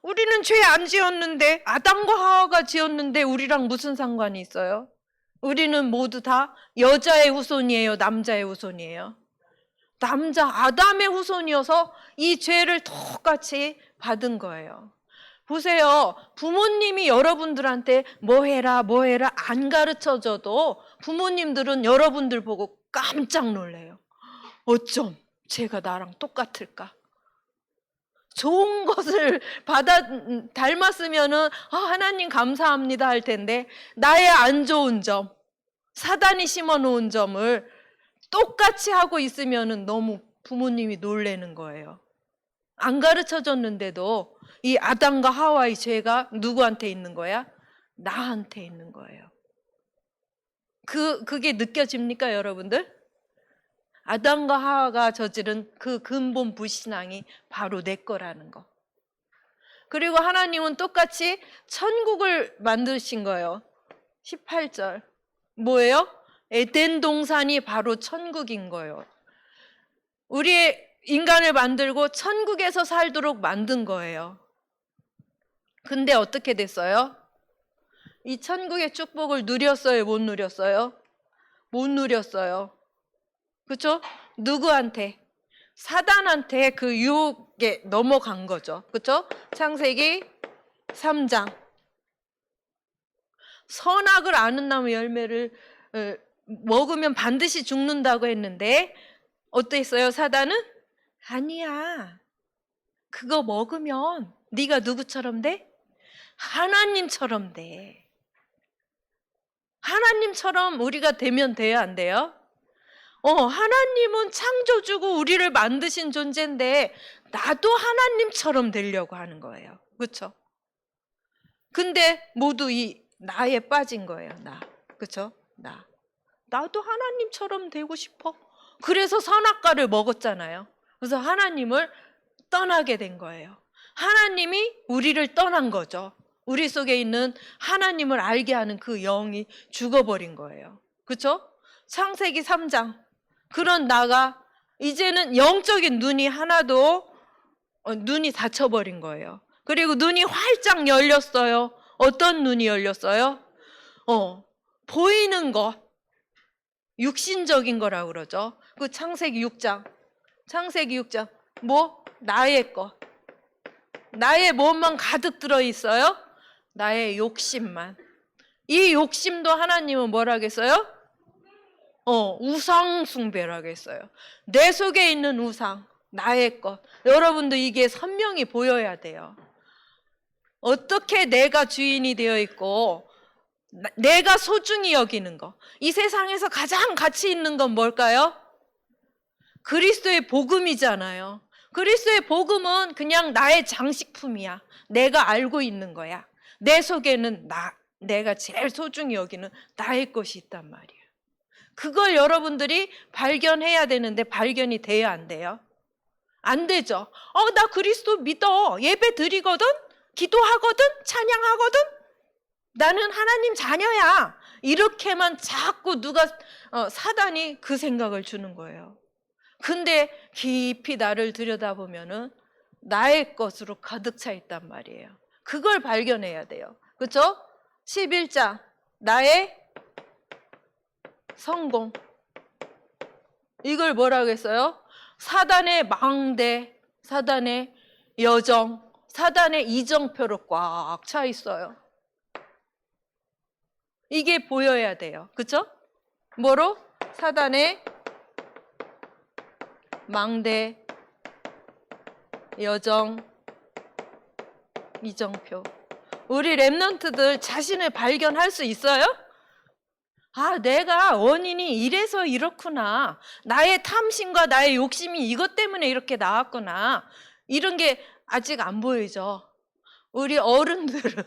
우리는 죄 안 지었는데, 아담과 하와가 지었는데 우리랑 무슨 상관이 있어요? 우리는 모두 다 여자의 후손이에요, 남자의 후손이에요? 남자 아담의 후손이어서 이 죄를 똑같이 받은 거예요. 보세요. 부모님이 여러분들한테 뭐 해라 뭐 해라 안 가르쳐줘도 부모님들은 여러분들 보고 깜짝 놀래요. 어쩜 쟤가 나랑 똑같을까? 좋은 것을 닮았으면은 하나님 감사합니다 할 텐데, 나의 안 좋은 점, 사단이 심어놓은 점을 똑같이 하고 있으면은 너무 부모님이 놀래는 거예요. 안 가르쳐줬는데도 이 아담과 하와의 죄가 누구한테 있는 거야? 나한테 있는 거예요. 그게 느껴집니까, 여러분들? 아담과 하와가 저지른 그 근본 불신앙이 바로 내 거라는 거. 그리고 하나님은 똑같이 천국을 만드신 거예요. 18절. 뭐예요? 에덴 동산이 바로 천국인 거예요. 우리 인간을 만들고 천국에서 살도록 만든 거예요. 근데 어떻게 됐어요? 이 천국의 축복을 누렸어요? 못 누렸어요? 못 누렸어요. 그렇죠? 누구한테? 사단한테 그 유혹에 넘어간 거죠. 그렇죠? 창세기 3장. 선악을 아는 나무 열매를 먹으면 반드시 죽는다고 했는데 어땠어요? 사단은? 아니야. 그거 먹으면 네가 누구처럼 돼? 하나님처럼 돼. 하나님처럼 우리가 되면 돼요, 안 돼요? 하나님은 창조주고 우리를 만드신 존재인데 나도 하나님처럼 되려고 하는 거예요. 그렇죠? 근데 모두 이 나에 빠진 거예요. 나. 그렇죠? 나도 하나님처럼 되고 싶어. 그래서 선악과를 먹었잖아요. 그래서 하나님을 떠나게 된 거예요. 하나님이 우리를 떠난 거죠. 우리 속에 있는 하나님을 알게 하는 그 영이 죽어버린 거예요. 그렇죠? 창세기 3장. 그런 나가 이제는 영적인 눈이 하나도 눈이 닫혀버린 거예요. 그리고 눈이 활짝 열렸어요. 어떤 눈이 열렸어요? 보이는 것, 육신적인 거라고 그러죠. 그 창세기 6장. 뭐? 나의 것. 나의 몸만 가득 들어있어요? 나의 욕심만. 이 욕심도 하나님은 뭐라 하겠어요? 우상 숭배라고 하겠어요. 내 속에 있는 우상, 나의 것. 여러분도 이게 선명히 보여야 돼요. 어떻게 내가 주인이 되어 있고 내가 소중히 여기는 거. 이 세상에서 가장 가치 있는 건 뭘까요? 그리스도의 복음이잖아요. 그리스도의 복음은 그냥 나의 장식품이야. 내가 알고 있는 거야. 내 속에는 내가 제일 소중히 여기는 나의 것이 있단 말이에요. 그걸 여러분들이 발견해야 되는데 발견이 돼야 안 돼요? 안 되죠. 나 그리스도 믿어. 예배 드리거든? 기도하거든? 찬양하거든? 나는 하나님 자녀야. 이렇게만 자꾸 사단이 그 생각을 주는 거예요. 근데 깊이 나를 들여다보면은 나의 것으로 가득 차 있단 말이에요. 그걸 발견해야 돼요. 그렇죠? 11장. 나의 성공. 이걸 뭐라고 했어요? 사단의 망대, 사단의 여정, 사단의 이정표로 꽉 차 있어요. 이게 보여야 돼요. 그렇죠? 뭐로? 사단의 망대, 여정, 이정표. 우리 랩런트들 자신을 발견할 수 있어요? 내가 원인이 이래서 이렇구나. 나의 탐심과 나의 욕심이 이것 때문에 이렇게 나왔구나. 이런 게 아직 안 보이죠. 우리 어른들은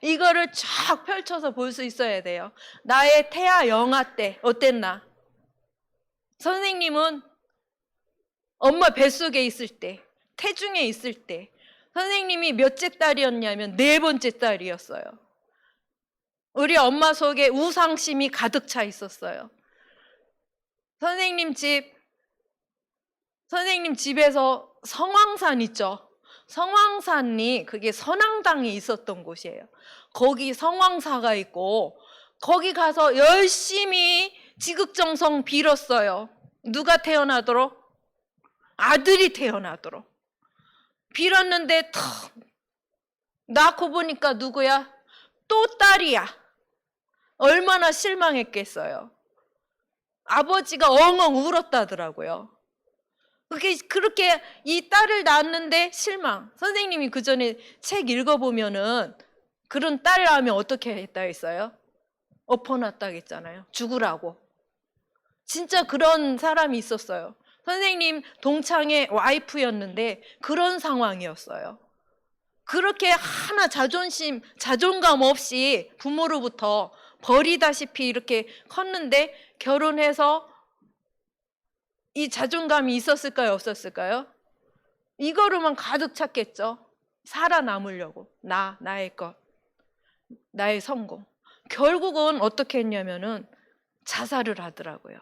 이거를 쫙 펼쳐서 볼 수 있어야 돼요. 나의 태아 영아 때 어땠나? 선생님은 엄마 뱃속에 있을 때, 태중에 있을 때 선생님이 몇째 딸이었냐면 4번째 딸이었어요. 우리 엄마 속에 우상심이 가득 차 있었어요. 선생님 집에서 성황산 있죠? 성황산이 그게 선앙당이 있었던 곳이에요. 거기 성황사가 있고 거기 가서 열심히 지극정성 빌었어요. 누가 태어나도록? 아들이 태어나도록. 빌었는데 턱 낳고 보니까 누구야? 또 딸이야. 얼마나 실망했겠어요. 아버지가 엉엉 울었다더라고요. 그렇게 이 딸을 낳았는데 실망. 선생님이 그 전에 책 읽어보면은 그런 딸 낳으면 어떻게 했다 했어요? 엎어놨다 했잖아요. 죽으라고. 진짜 그런 사람이 있었어요. 선생님 동창의 와이프였는데 그런 상황이었어요. 그렇게 하나 자존감 없이 부모로부터 버리다시피 이렇게 컸는데 결혼해서 이 자존감이 있었을까요? 없었을까요? 이거로만 가득 찼겠죠. 살아남으려고. 나의 것. 나의 성공. 결국은 어떻게 했냐면은 자살을 하더라고요.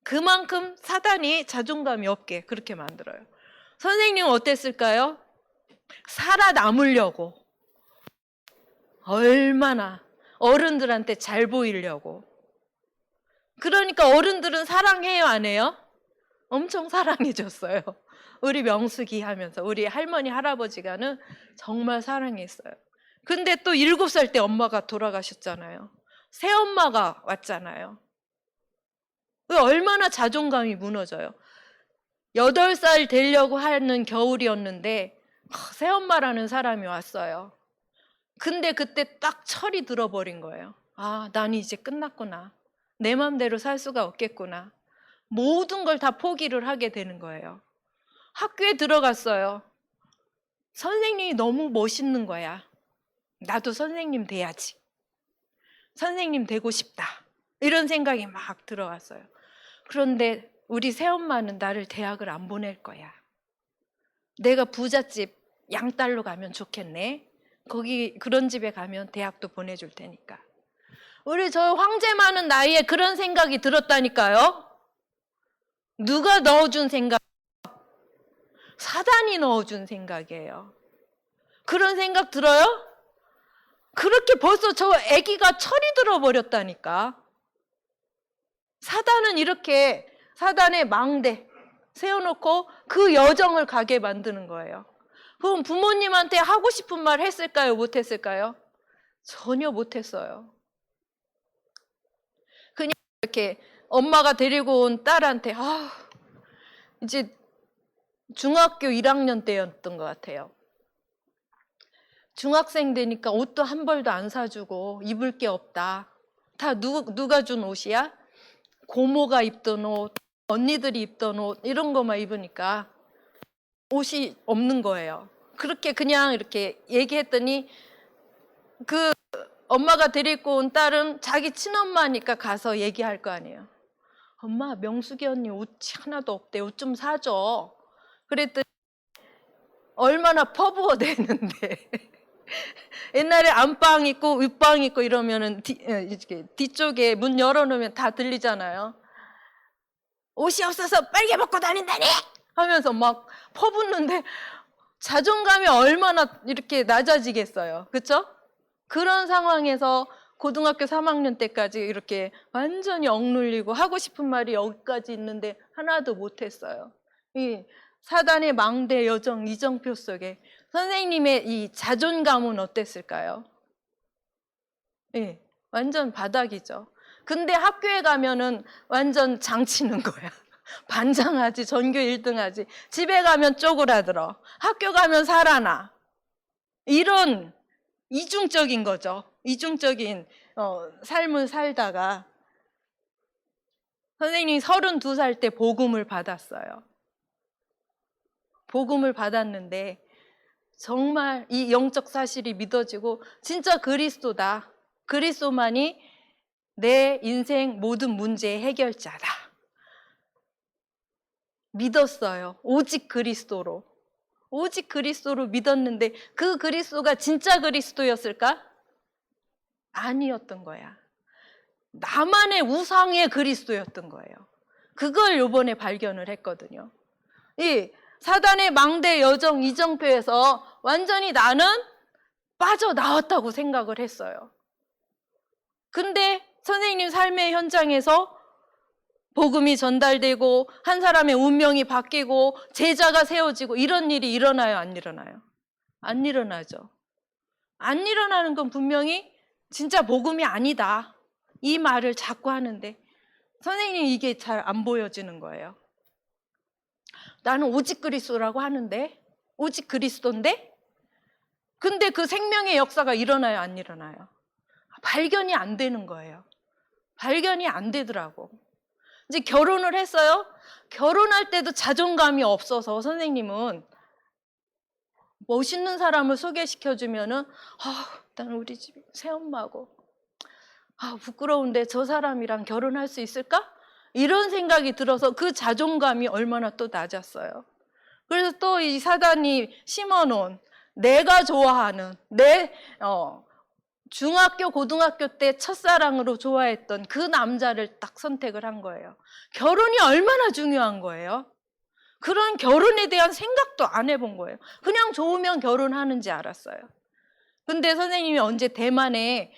그만큼 사단이 자존감이 없게 그렇게 만들어요. 선생님은 어땠을까요? 살아남으려고. 얼마나 어른들한테 잘 보이려고. 그러니까 어른들은 사랑해요, 안 해요? 엄청 사랑해줬어요. 우리 명숙이 하면서 우리 할머니 할아버지가는 정말 사랑했어요. 근데 또 7살 때 엄마가 돌아가셨잖아요. 새엄마가 왔잖아요. 얼마나 자존감이 무너져요. 8살 되려고 하는 겨울이었는데 새엄마라는 사람이 왔어요. 근데 그때 딱 철이 들어버린 거예요. 아, 난 이제 끝났구나. 내 맘대로 살 수가 없겠구나. 모든 걸 다 포기를 하게 되는 거예요. 학교에 들어갔어요. 선생님이 너무 멋있는 거야. 나도 선생님 돼야지. 선생님 되고 싶다. 이런 생각이 막 들어왔어요. 그런데 우리 새엄마는 나를 대학을 안 보낼 거야. 내가 부잣집 양딸로 가면 좋겠네. 거기 그런 집에 가면 대학도 보내줄 테니까. 우리 저 황제 많은 나이에 그런 생각이 들었다니까요. 누가 넣어준 생각? 사단이 넣어준 생각이에요. 그런 생각 들어요? 그렇게 벌써 저 아기가 철이 들어버렸다니까. 사단은 이렇게 사단의 망대 세워놓고 그 여정을 가게 만드는 거예요. 그럼 부모님한테 하고 싶은 말 했을까요? 못했을까요? 전혀 못했어요. 그냥 이렇게 엄마가 데리고 온 딸한테 이제 중학교 1학년 때였던 것 같아요. 중학생 되니까 옷도 한 벌도 안 사주고 입을 게 없다. 다 누가 준 옷이야? 고모가 입던 옷, 언니들이 입던 옷 이런 거만 입으니까 옷이 없는 거예요. 그렇게 그냥 이렇게 얘기했더니 그 엄마가 데리고 온 딸은 자기 친엄마니까 가서 얘기할 거 아니에요. 엄마, 명숙이 언니 옷이 하나도 없대. 옷 좀 사줘. 그랬더니 얼마나 퍼부어대는데 옛날에 안방 있고 윗방 있고 이러면은 뒤쪽에 문 열어놓으면 다 들리잖아요. 옷이 없어서 빨개 벗고 다닌다니 하면서 막 퍼붓는데 자존감이 얼마나 이렇게 낮아지겠어요. 그렇죠? 그런 상황에서 고등학교 3학년 때까지 이렇게 완전히 억눌리고 하고 싶은 말이 여기까지 있는데 하나도 못했어요. 이 사단의 망대 여정 이정표 속에 선생님의 이 자존감은 어땠을까요? 예, 완전 바닥이죠. 근데 학교에 가면은 완전 장치는 거야. 반장하지, 전교 1등하지. 집에 가면 쪼그라들어. 학교 가면 살아나. 이런 이중적인 거죠. 이중적인 삶을 살다가 선생님이 32살 때 복음을 받았어요. 복음을 받았는데 정말 이 영적 사실이 믿어지고 진짜 그리스도다. 그리스도만이 내 인생 모든 문제의 해결자다. 믿었어요. 오직 그리스도로. 오직 그리스도로 믿었는데 그 그리스도가 진짜 그리스도였을까? 아니었던 거야. 나만의 우상의 그리스도였던 거예요. 그걸 요번에 발견을 했거든요. 사단의 망대 여정 이정표에서 완전히 나는 빠져나왔다고 생각을 했어요. 근데 선생님 삶의 현장에서 복음이 전달되고 한 사람의 운명이 바뀌고 제자가 세워지고 이런 일이 일어나요, 안 일어나요? 안 일어나죠. 안 일어나는 건 분명히 진짜 복음이 아니다, 이 말을 자꾸 하는데 선생님 이게 잘 안 보여지는 거예요. 나는 오직 그리스도라고 하는데, 오직 그리스도인데, 근데 그 생명의 역사가 일어나요, 안 일어나요? 발견이 안 되는 거예요. 발견이 안 되더라고. 이제 결혼을 했어요. 결혼할 때도 자존감이 없어서 선생님은 멋있는 사람을 소개시켜주면은 난 우리 집 새엄마고 부끄러운데 저 사람이랑 결혼할 수 있을까? 이런 생각이 들어서 그 자존감이 얼마나 또 낮았어요. 그래서 또 이 사단이 심어놓은 내가 좋아하는 중학교, 고등학교 때 첫사랑으로 좋아했던 그 남자를 딱 선택을 한 거예요. 결혼이 얼마나 중요한 거예요? 그런 결혼에 대한 생각도 안 해본 거예요. 그냥 좋으면 결혼하는지 알았어요. 근데 선생님이 언제 대만에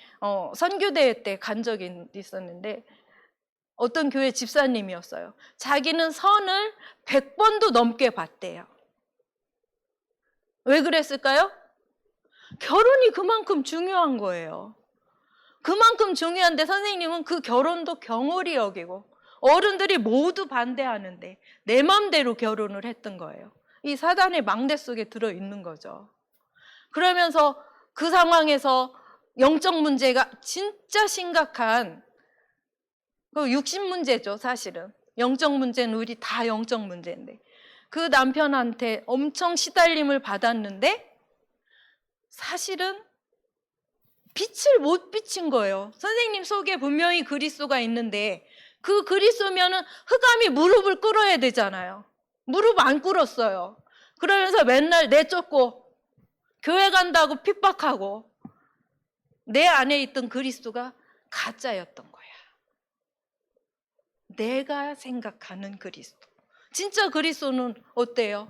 선교대회 때 간 적이 있었는데 어떤 교회 집사님이었어요. 자기는 선을 100번도 넘게 봤대요. 왜 그랬을까요? 결혼이 그만큼 중요한 거예요. 그만큼 중요한데 선생님은 그 결혼도 경홀히 여기고 어른들이 모두 반대하는데 내 맘대로 결혼을 했던 거예요. 이 사단의 망대 속에 들어있는 거죠. 그러면서 그 상황에서 영적 문제가 진짜 심각한 그 육신 문제죠, 사실은. 영적 문제는 우리 다 영적 문제인데 그 남편한테 엄청 시달림을 받았는데 사실은 빛을 못 비친 거예요. 선생님 속에 분명히 그리스도가 있는데 그 그리스도면은 흑암이 무릎을 꿇어야 되잖아요. 무릎 안 꿇었어요. 그러면서 맨날 내쫓고 교회 간다고 핍박하고 내 안에 있던 그리스도가 가짜였던 거야. 내가 생각하는 그리스도. 진짜 그리스도는 어때요?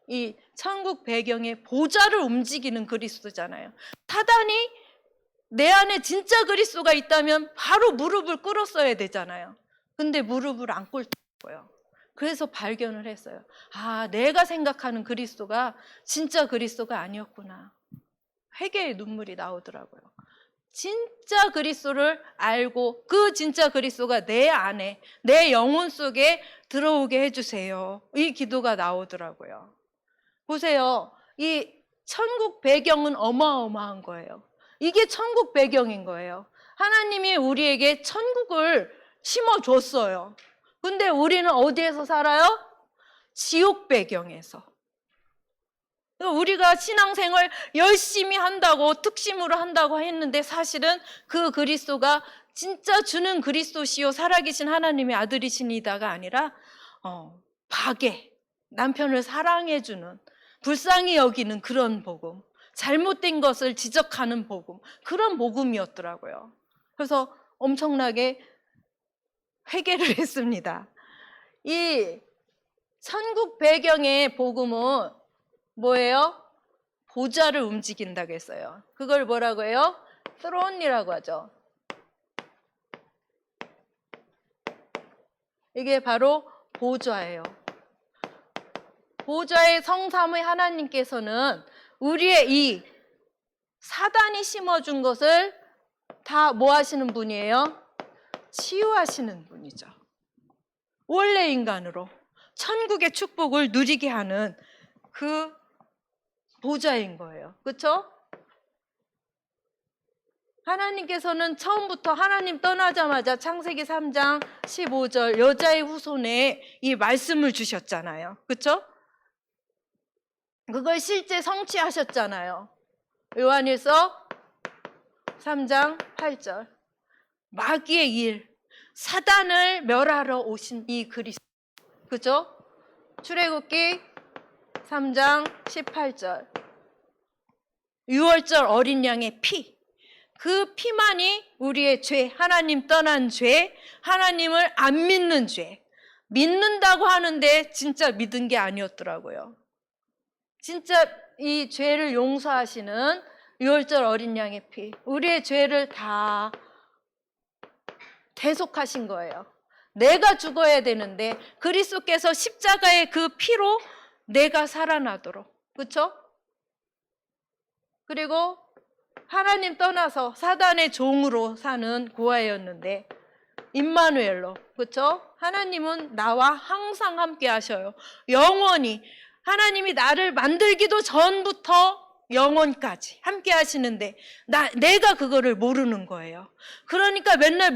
이 천국 배경에 보좌를 움직이는 그리스도잖아요. 사단이 내 안에 진짜 그리스도가 있다면 바로 무릎을 꿇었어야 되잖아요. 근데 무릎을 안 꿇더라고요. 그래서 발견을 했어요. 내가 생각하는 그리스도가 진짜 그리스도가 아니었구나. 회개의 눈물이 나오더라고요. 진짜 그리스도를 알고 그 진짜 그리스도가 내 안에, 내 영혼 속에 들어오게 해주세요. 이 기도가 나오더라고요. 보세요. 이 천국 배경은 어마어마한 거예요. 이게 천국 배경인 거예요. 하나님이 우리에게 천국을 심어줬어요. 근데 우리는 어디에서 살아요? 지옥 배경에서. 우리가 신앙생활 열심히 한다고 특심으로 한다고 했는데 사실은 그 그리스도가 진짜 주는 그리스도시요 살아계신 하나님의 아들이시니다가 아니라 박애, 남편을 사랑해주는, 불쌍히 여기는 그런 복음, 잘못된 것을 지적하는 복음, 그런 복음이었더라고요. 그래서 엄청나게 회개를 했습니다. 이 천국 배경의 복음은 뭐예요? 보좌를 움직인다고 했어요. 그걸 뭐라고 해요? 스론이라고 하죠. 이게 바로 보좌예요. 보좌의 성삼의 하나님께서는 우리의 이 사단이 심어준 것을 다 뭐 하시는 분이에요? 치유하시는 분이죠. 원래 인간으로 천국의 축복을 누리게 하는 그 보좌인 거예요. 그렇죠? 하나님께서는 처음부터 하나님 떠나자마자 창세기 3장 15절 여자의 후손에 이 말씀을 주셨잖아요. 그렇죠? 그걸 실제 성취하셨잖아요. 요한일서 3장 8절 마귀의 일, 사단을 멸하러 오신 이 그리스도. 그죠? 출애굽기 3장 18절 유월절 어린 양의 피, 그 피만이 우리의 죄, 하나님 떠난 죄, 하나님을 안 믿는 죄, 믿는다고 하는데 진짜 믿은 게 아니었더라고요. 진짜 이 죄를 용서하시는 유월절 어린 양의 피, 우리의 죄를 다 대속하신 거예요. 내가 죽어야 되는데 그리스도께서 십자가의 그 피로 내가 살아나도록, 그렇죠? 그리고 하나님 떠나서 사단의 종으로 사는 고아였는데 임마누엘로, 그렇죠? 하나님은 나와 항상 함께 하셔요. 영원히. 하나님이 나를 만들기도 전부터 영원까지 함께 하시는데 내가 그거를 모르는 거예요. 그러니까 맨날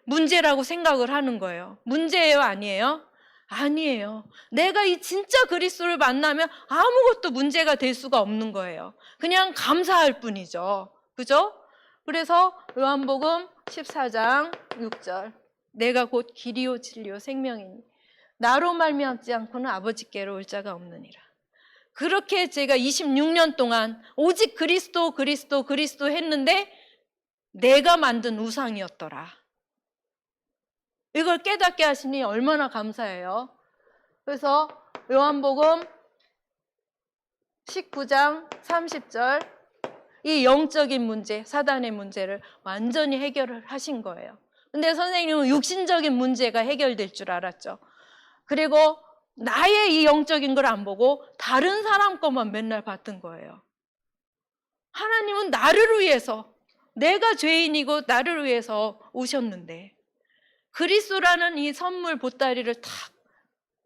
문제라고 생각을 하는 거예요. 문제예요, 아니에요? 아니에요. 내가 이 진짜 그리스도를 만나면 아무것도 문제가 될 수가 없는 거예요. 그냥 감사할 뿐이죠. 그죠? 그래서 요한복음 14장 6절, 내가 곧 길이요 진리요 생명이니 나로 말미암지 않고는 아버지께로 올 자가 없느니라. 그렇게 제가 26년 동안 오직 그리스도 했는데 내가 만든 우상이었더라. 이걸 깨닫게 하시니 얼마나 감사해요. 그래서 요한복음 19장 30절, 이 영적인 문제, 사단의 문제를 완전히 해결을 하신 거예요. 근데 선생님은 육신적인 문제가 해결될 줄 알았죠. 그리고 나의 이 영적인 걸 안 보고 다른 사람 것만 맨날 봤던 거예요. 하나님은 나를 위해서, 내가 죄인이고 나를 위해서 오셨는데 그리스도라는 이 선물 보따리를 탁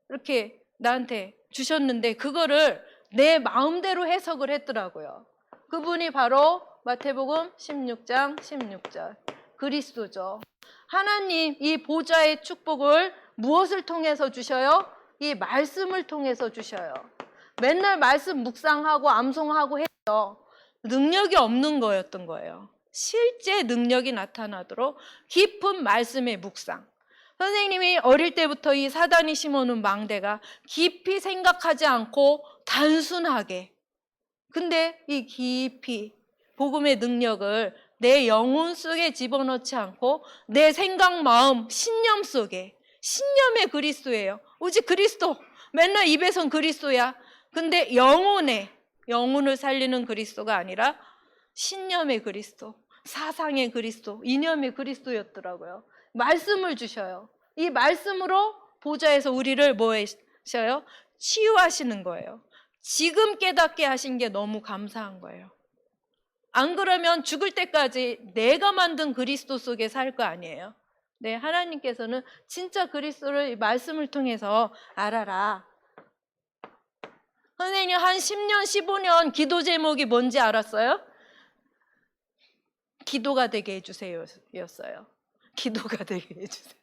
이렇게 나한테 주셨는데 그거를 내 마음대로 해석을 했더라고요. 그분이 바로 마태복음 16장 16절 그리스도죠. 하나님 이 보좌의 축복을 무엇을 통해서 주셔요? 이 말씀을 통해서 주셔요. 맨날 말씀 묵상하고 암송하고 해서 능력이 없는 거였던 거예요. 실제 능력이 나타나도록 깊은 말씀의 묵상. 선생님이 어릴 때부터 이 사단이 심어놓은 망대가 깊이 생각하지 않고 단순하게, 근데 이 깊이 복음의 능력을 내 영혼 속에 집어넣지 않고 내 생각, 마음, 신념 속에, 신념의 그리스도예요. 오직 그리스도. 맨날 입에선 그리스도야. 근데 영혼을 살리는 그리스도가 아니라 신념의 그리스도, 사상의 그리스도, 이념의 그리스도였더라고요. 말씀을 주셔요. 이 말씀으로 보좌에서 우리를 뭐 하셔요? 치유하시는 거예요. 지금 깨닫게 하신 게 너무 감사한 거예요. 안 그러면 죽을 때까지 내가 만든 그리스도 속에 살 거 아니에요. 네, 하나님께서는 진짜 그리스도를 말씀을 통해서 알아라. 선생님 한 10년, 15년 기도 제목이 뭔지 알았어요? 기도가 되게 해주세요 였어요. 기도가 되게 해주세요.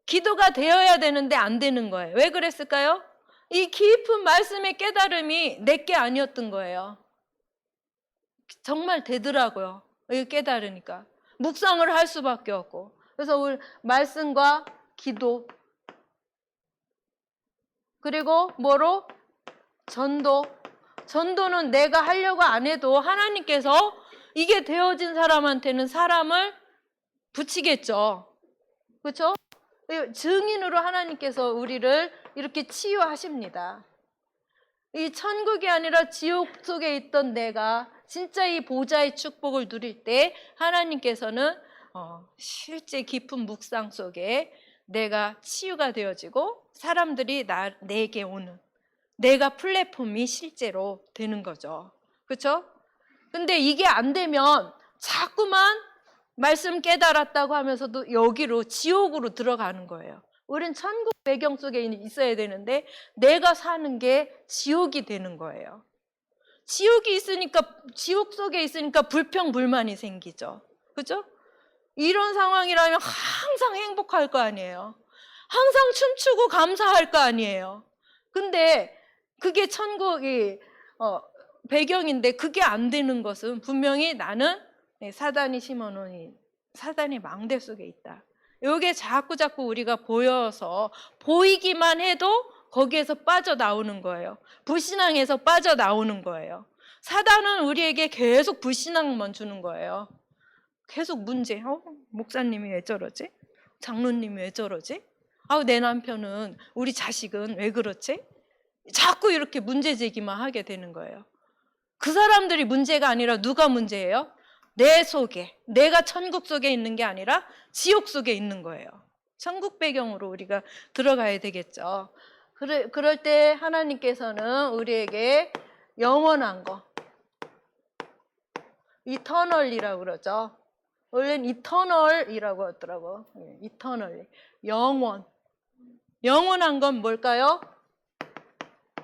기도가 되어야 되는데 안 되는 거예요. 왜 그랬을까요? 이 깊은 말씀의 깨달음이 내게 아니었던 거예요. 정말 되더라고요. 이 깨달으니까. 묵상을 할 수밖에 없고. 그래서 우리 말씀과 기도, 그리고 뭐로? 전도. 전도는 내가 하려고 안 해도 하나님께서 이게 되어진 사람한테는 사람을 붙이겠죠. 그렇죠? 증인으로 하나님께서 우리를 이렇게 치유하십니다. 이 천국이 아니라 지옥 속에 있던 내가 진짜 이 보좌의 축복을 누릴 때 하나님께서는 실제 깊은 묵상 속에 내가 치유가 되어지고 사람들이 내게 오는, 내가 플랫폼이 실제로 되는 거죠. 그렇죠? 근데 이게 안 되면 자꾸만 말씀 깨달았다고 하면서도 여기로, 지옥으로 들어가는 거예요. 우린 천국 배경 속에 있어야 되는데 내가 사는 게 지옥이 되는 거예요. 지옥이 있으니까, 지옥 속에 있으니까 불평불만이 생기죠. 그죠? 이런 상황이라면 항상 행복할 거 아니에요. 항상 춤추고 감사할 거 아니에요. 근데 그게 천국이 배경인데 그게 안 되는 것은 분명히 나는 사단이 심어놓은 사단의 망대 속에 있다. 이게 자꾸 우리가 보여서 보이기만 해도 거기에서 빠져나오는 거예요. 불신앙에서 빠져나오는 거예요. 사단은 우리에게 계속 불신앙만 주는 거예요. 계속 문제. 목사님이 왜 저러지? 장로님이 왜 저러지? 아우, 내 남편은, 우리 자식은 왜 그렇지? 자꾸 이렇게 문제 제기만 하게 되는 거예요. 그 사람들이 문제가 아니라 누가 문제예요? 내 속에, 내가 천국 속에 있는 게 아니라 지옥 속에 있는 거예요. 천국 배경으로 우리가 들어가야 되겠죠. 그럴 때 하나님께서는 우리에게 영원한 거, 이터널이라고 그러죠. 원래는 이터널이라고 하더라고. 이터널, 영원. 영원한 건 뭘까요?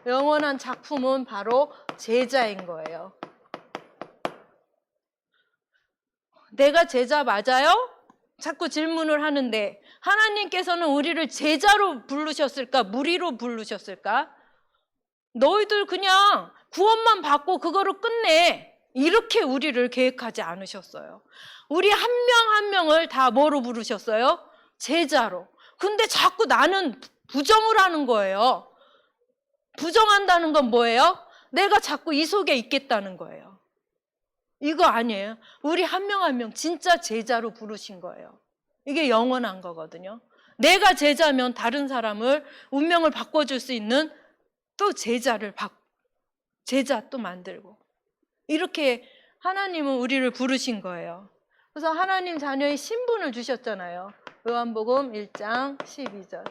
영원한 작품은 바로 제자인 거예요. 내가 제자 맞아요? 자꾸 질문을 하는데 하나님께서는 우리를 제자로 부르셨을까? 무리로 부르셨을까? 너희들 그냥 구원만 받고 그거로 끝내. 이렇게 우리를 계획하지 않으셨어요. 우리 한 명 한 명을 다 뭐로 부르셨어요? 제자로. 근데 자꾸 나는 부정을 하는 거예요. 부정한다는 건 뭐예요? 내가 자꾸 이 속에 있겠다는 거예요. 이거 아니에요. 우리 한 명 한 명 진짜 제자로 부르신 거예요. 이게 영원한 거거든요. 내가 제자면 다른 사람을 운명을 바꿔줄 수 있는 또 제자 또 만들고, 이렇게 하나님은 우리를 부르신 거예요. 그래서 하나님 자녀의 신분을 주셨잖아요. 요한복음 1장 12절.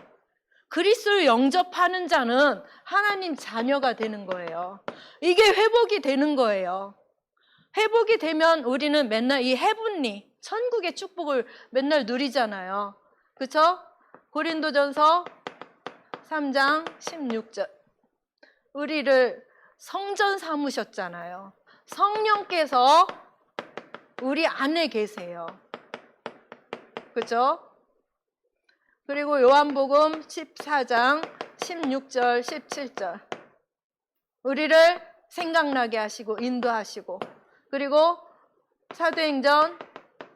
그리스도를 영접하는 자는 하나님 자녀가 되는 거예요. 이게 회복이 되는 거예요. 회복이 되면 우리는 맨날 이 헤븐리, 천국의 축복을 맨날 누리잖아요. 그렇죠? 고린도전서 3장 16절. 우리를 성전 삼으셨잖아요. 성령께서 우리 안에 계세요. 그렇죠? 그리고 요한복음 14장 16절 17절. 우리를 생각나게 하시고 인도하시고, 그리고 사도행전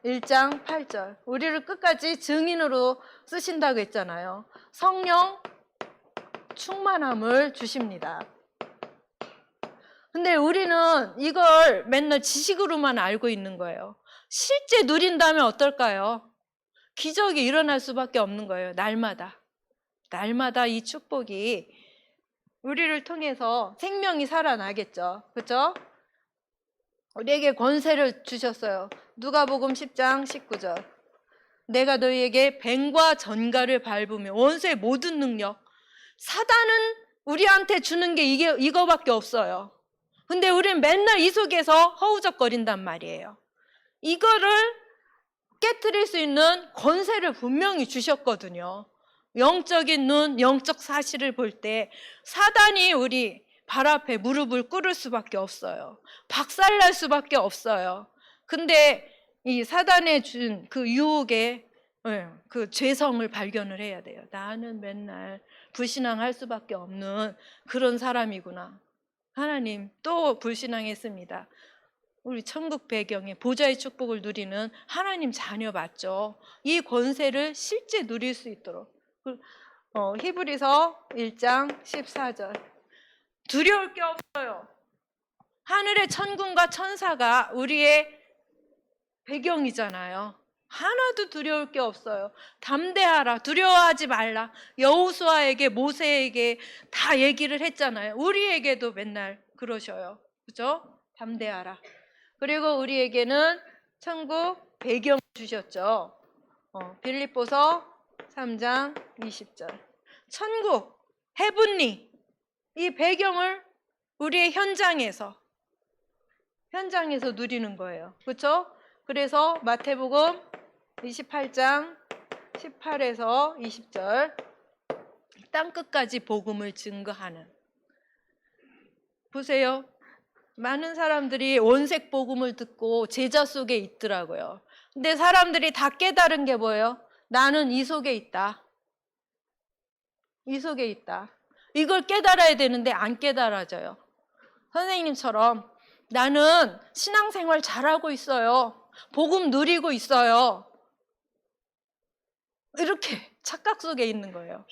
1장 8절. 우리를 끝까지 증인으로 쓰신다고 했잖아요. 성령 충만함을 주십니다. 근데 우리는 이걸 맨날 지식으로만 알고 있는 거예요. 실제 누린다면 어떨까요? 기적이 일어날 수밖에 없는 거예요. 날마다 이 축복이 우리를 통해서 생명이 살아나겠죠. 그렇죠? 우리에게 권세를 주셨어요. 누가복음 10장 19절. 내가 너희에게 뱀과 전갈을 밟으며 원수의 모든 능력. 사단은 우리한테 주는 게 이거밖에 없어요. 근데 우리는 맨날 이 속에서 허우적거린단 말이에요. 이거를 깨트릴 수 있는 권세를 분명히 주셨거든요. 영적인 눈, 영적 사실을 볼 때 사단이 우리 발 앞에 무릎을 꿇을 수밖에 없어요. 박살날 수밖에 없어요. 근데 이 사단의 준 그 유혹의 그 죄성을 발견을 해야 돼요. 나는 맨날 불신앙할 수밖에 없는 그런 사람이구나. 하나님 또 불신앙했습니다. 우리 천국 배경에 보좌의 축복을 누리는 하나님 자녀 맞죠? 이 권세를 실제 누릴 수 있도록. 히브리서 1장 14절. 두려울 게 없어요. 하늘의 천군과 천사가 우리의 배경이잖아요. 하나도 두려울 게 없어요. 담대하라, 두려워하지 말라. 여호수아에게, 모세에게 다 얘기를 했잖아요. 우리에게도 맨날 그러셔요. 그죠? 담대하라. 그리고 우리에게는 천국 배경 주셨죠. 빌립보서 3장 20절. 천국, 헤븐리, 이 배경을 우리의 현장에서 누리는 거예요. 그렇죠? 그래서 마태복음 28장 18에서 20절. 땅끝까지 복음을 증거하는. 보세요. 많은 사람들이 원색 복음을 듣고 제자 속에 있더라고요. 근데 사람들이 다 깨달은 게 뭐예요? 나는 이 속에 있다. 이 속에 있다. 이걸 깨달아야 되는데 안 깨달아져요. 선생님처럼 나는 신앙생활 잘하고 있어요. 복음 누리고 있어요. 이렇게 착각 속에 있는 거예요.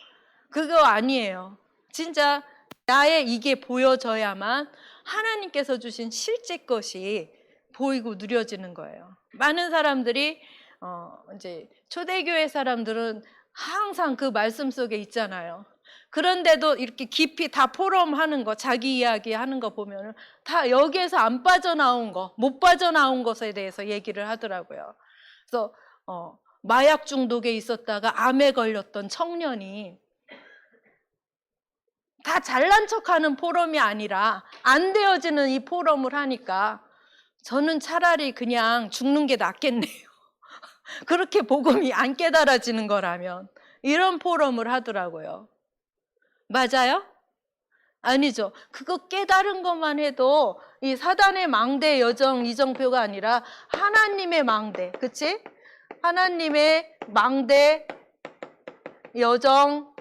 그거 아니에요. 진짜 나의 이게 보여져야만 하나님께서 주신 실제 것이 보이고 누려지는 거예요. 많은 사람들이 이제 초대교회 사람들은 항상 그 말씀 속에 있잖아요. 그런데도 이렇게 깊이 다 포럼하는 거, 자기 이야기 하는 거 보면은 다 여기에서 안 빠져나온 거, 못 빠져나온 것에 대해서 얘기를 하더라고요. 그래서 마약 중독에 있었다가 암에 걸렸던 청년이 다 잘난 척하는 포럼이 아니라 안 되어지는 이 포럼을 하니까 저는 차라리 그냥 죽는 게 낫겠네요. 그렇게 복음이 안 깨달아지는 거라면. 이런 포럼을 하더라고요. 맞아요? 아니죠. 그거 깨달은 것만 해도 이 사단의 망대 여정 이정표가 아니라 하나님의 망대, 그치? 하나님의 망대 여정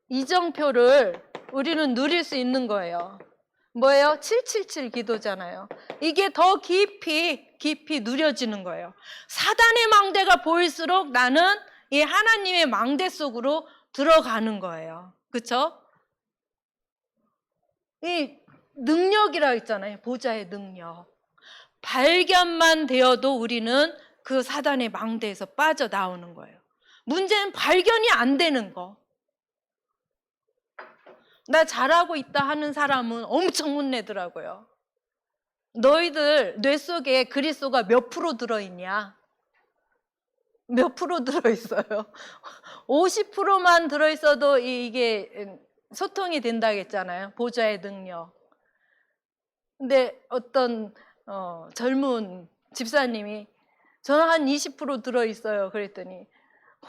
이정표를 우리는 누릴 수 있는 거예요. 뭐예요? 777 기도잖아요. 이게 더 깊이 누려지는 거예요. 사단의 망대가 보일수록 나는 이 하나님의 망대 속으로 들어가는 거예요. 그렇죠? 이 능력이라고 있잖아요. 보좌의 능력. 발견만 되어도 우리는 그 사단의 망대에서 빠져나오는 거예요. 문제는 발견이 안 되는 거. 나 잘하고 있다 하는 사람은 엄청 혼내더라고요. 너희들 뇌 속에 그리스도가 몇 프로 들어있냐? 몇 프로 들어있어요? 50%만 들어있어도 이게 소통이 된다고 했잖아요. 보좌의 능력. 근데 어떤 젊은 집사님이 저는 한 20% 들어있어요. 그랬더니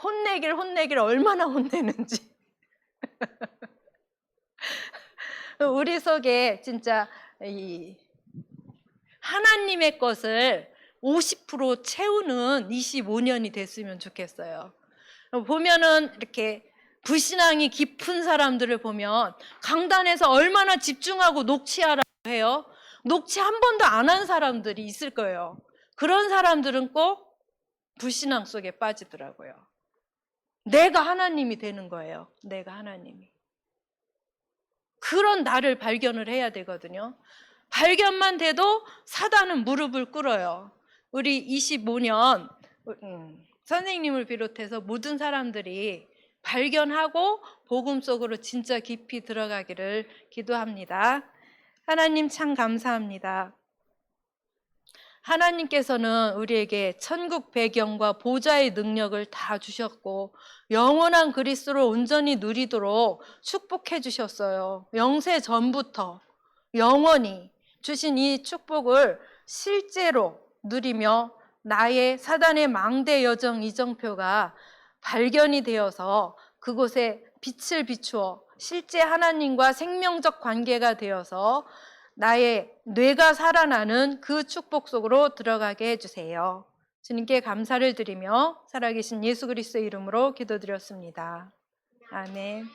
혼내길 얼마나 혼내는지. 우리 속에 진짜 이 하나님의 것을 50% 채우는 25년이 됐으면 좋겠어요. 보면은 이렇게 불신앙이 깊은 사람들을 보면 강단에서 얼마나 집중하고 녹취하라고 해요. 녹취 한 번도 안 한 사람들이 있을 거예요. 그런 사람들은 꼭 불신앙 속에 빠지더라고요. 내가 하나님이 되는 거예요. 내가 하나님이. 그런 나를 발견을 해야 되거든요. 발견만 돼도 사단은 무릎을 꿇어요. 우리 25년 선생님을 비롯해서 모든 사람들이 발견하고 복음 속으로 진짜 깊이 들어가기를 기도합니다. 하나님 참 감사합니다. 하나님께서는 우리에게 천국 배경과 보좌의 능력을 다 주셨고 영원한 그리스도를 온전히 누리도록 축복해 주셨어요. 영세 전부터 영원히 주신 이 축복을 실제로 누리며 나의 사단의 망대 여정 이정표가 발견이 되어서 그곳에 빛을 비추어 실제 하나님과 생명적 관계가 되어서 나의 뇌가 살아나는 그 축복 속으로 들어가게 해주세요. 주님께 감사를 드리며 살아계신 예수 그리스도의 이름으로 기도드렸습니다. 아멘.